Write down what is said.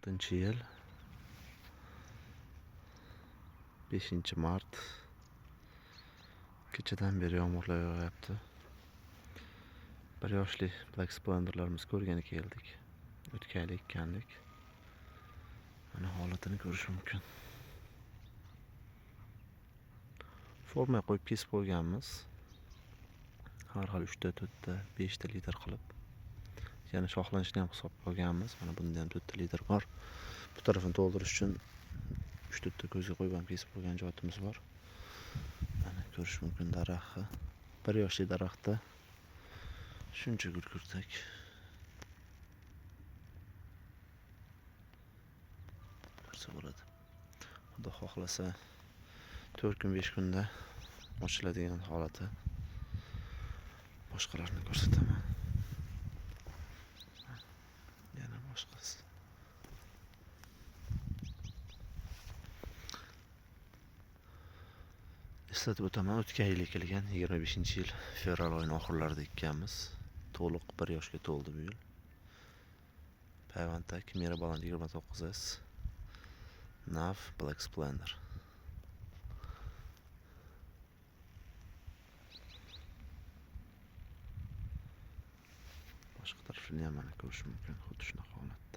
2016-yil 5-mart kechadan beri yomg'irlar yog'yapti. Bir yoshli Black Splenderlarimiz ko'rgani keldik. O'tkayli ekanlik. Mana holatini ko'rish mumkin. Forma qo'yib kesib qo'yganmiz. Har xil 3 ta, 4 ta, 5 ta litr qilib. Yana shoxlanishni ham hisobga olganmiz. Mana bunda ham 4 ta litr bor. Bu tarafini to'ldirish uchun 3-4 ta ko'zga qo'yib ham kesib qo'ygan joyimiz bor. Mana ko'rish mumkin daraxtni. Bir yoshli daraxtda shuncha gul ko'rsak. Ko'rsa bo'ladi. Xudo xohlasa 4 kun 5 kunda ochiladigan holati boshqalarni ko'rsataman. Yana boshqasi. Eslatib o'taman, o'tkayli ekilgan 25-yil fevral oyining oxirlarida ekkanmiz. To'liq 1 yoshga to'ldi bu yil. Payvandda Kimera baland 29S Nav Black Splendor. Boshqa tarafini ham mana ko'rish mumkin, xuddi shunaqa holat.